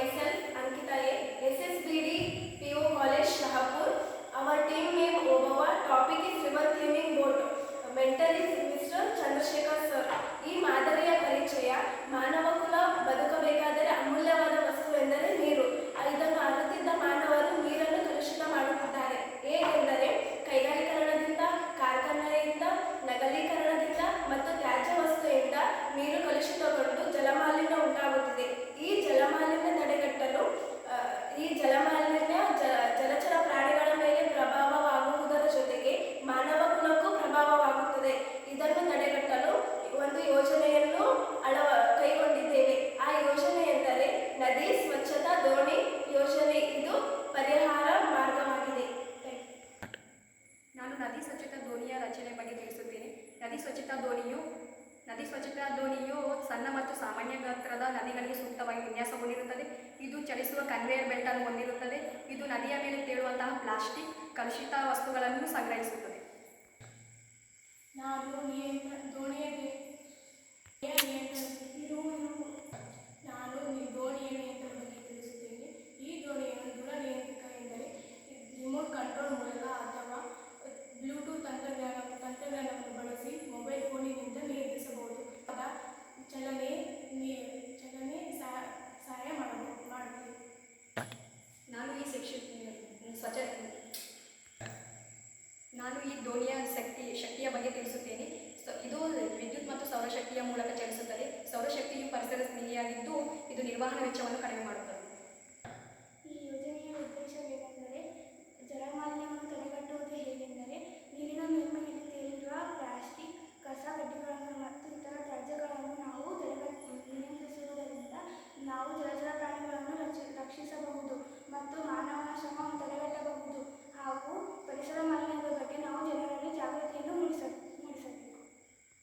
myself Ankita A, SSBD PO College Shahapur. Our team name Obawa. Topic is river cleaning boat. Mentor is Mr. Chandrasekhar sir. ಈ ಮಾದರಿಯ ಪರಿಚಯ. ಮಾನವ ಕುಲ ಬದುಕಬೇಕಾದರೆ ಅಮೂಲ್ಯವಾದ ವಸ್ತು ಎಂದರೆ ನೀರು. ಇದನ್ನು ಅರಿತಿದ್ದ ಮಾನವರು ನೀರನ್ನು ಕಲುಷಿತ ಮಾಡುತ್ತಿದ್ದಾರೆ. ಹೇಗೆಂದರೆ ಕೈಗಾರಿಕರಣದಿಂದ, ಕಾರ್ಖಾನೆಯಿಂದ, ನಗರೀಕರಣದಿಂದ ಮತ್ತು ತ್ಯಾಜ್ಯ ವಸ್ತುವಿಂದ ನೀರು ಕಲುಷಿತಗೊಂಡು ಜಲಮಾಲಿನ್ಯ ಉಂಟಾಗುತ್ತಿದೆ. ಈ ಜಲಮಾಲಿನ್ಯ ತಡೆಗಟ್ಟಲು ಜಲಚರ ಪ್ರಾಣಿಗಳ ಮೇಲೆ ಪ್ರಭಾವವಾಗುವುದರ ಜೊತೆಗೆ ಮಾನವ ಕುಲಕ್ಕೂ ಪ್ರಭಾವವಾಗುತ್ತದೆ. ಇದನ್ನು ತಡೆಗಟ್ಟಲು ಒಂದು ಯೋಜನೆಯನ್ನು ಕೈಗೊಂಡಿದ್ದೇವೆ. ಆ ಯೋಜನೆ ಎಂದರೆ ನದಿ ಸ್ವಚ್ಛತಾ ದೋಣಿ ಯೋಜನೆ. ಇದು ಪರಿಹಾರ ಮಾರ್ಗವಾಗಿದೆ. ನಾನು ನದಿ ಸ್ವಚ್ಛತಾ ದೋಣಿಯ ರಚನೆ ಬಗ್ಗೆ ತಿಳಿಸುತ್ತೇನೆ. ನದಿ ಸ್ವಚ್ಛತಾ ದೋಣಿಯು ಸಣ್ಣ ಮತ್ತು ಸಾಮಾನ್ಯ ಗಾತ್ರದ ನದಿಗಳಿಗೆ ಸೂಕ್ತವಾಗಿ ವಿನ್ಯಾಸಗೊಂಡಿರುತ್ತದೆ. ಇದು ಚಲಿಸುವ ಕನ್ವೇಯರ್ ಬೆಲ್ಟ್ ಅನ್ನು ಹೊಂದಿರುತ್ತದೆ. ಇದು ನದಿಯ ಮೇಲೆ ತೇಲುವಂತಹ ಪ್ಲಾಸ್ಟಿಕ್, ಕಲುಷಿತ ವಸ್ತುಗಳನ್ನು ಸಂಗ್ರಹಿಸುತ್ತದೆ. ನಾನು ದೋಣಿಯ ನಿಯಂತ್ರಣ ಬಗ್ಗೆ ತಿಳಿಸುತ್ತೇನೆ. ಈ ದೋಣಿಯನ್ನು ದೂರ ನಿಯಂತ್ರಕ ಎಂದರೆ ರಿಮೋಟ್ ಕಂಟ್ರೋಲ್ ಮೂಲಕ ಅಥವಾ ಬ್ಲೂಟೂತ್ ತಂತ್ರಜ್ಞಾನವನ್ನು ಬಳಸಿ ಮೊಬೈಲ್ ಫೋನಿನಿಂದ ನಿಯಂತ್ರಿಸಬಹುದು. ಚಲನೆ ಸಹಾಯ ಮಾಡುತ್ತದೆ. ನಾನು ಈ ದೋಣಿಯ ಶಕ್ತಿಯ ಬಗ್ಗೆ ತಿಳಿಸುತ್ತೇನೆ. ಇದು ವಿದ್ಯುತ್ ಮತ್ತು ಸೌರಶಕ್ತಿಯ ಮೂಲಕ ಚಲಿಸುತ್ತದೆ. ಸೌರಶಕ್ತಿಯು ಪರಿಸರ ಸ್ನೇಹಿಯಾಗಿದ್ದು ಇದು ನಿರ್ವಹಣಾ ವೆಚ್ಚವನ್ನು ಕಡಿಮೆ ಮಾಡುತ್ತದೆ. ಈ ಯೋಜನೆಯ ಉದ್ದೇಶವೇನೆಂದರೆ ಜಲಮಾಲಿನ್ಯವನ್ನು ತಡೆಗಟ್ಟುವುದು. ಹೇಗೆಂದರೆ ನೀರಿನ ಮೇಲ್ಮೈಯಲ್ಲಿ ತೇಲಿರುವ ಪ್ಲಾಸ್ಟಿಕ್, ಕಸ ಕಡ್ಡಿಗಳನ್ನು ಮತ್ತು ಇತರ ತ್ಯಾಜ್ಯಗಳನ್ನು ನಾವು ನಿಯಂತ್ರಿಸುವುದರಿಂದ ನಾವು ಜಲಚರ ಪ್ರಾಣಿಗಳನ್ನು ರಕ್ಷಿಸಬಹುದು ಮತ್ತು ಮಾನವನ ಶ್ರಮವನ್ನು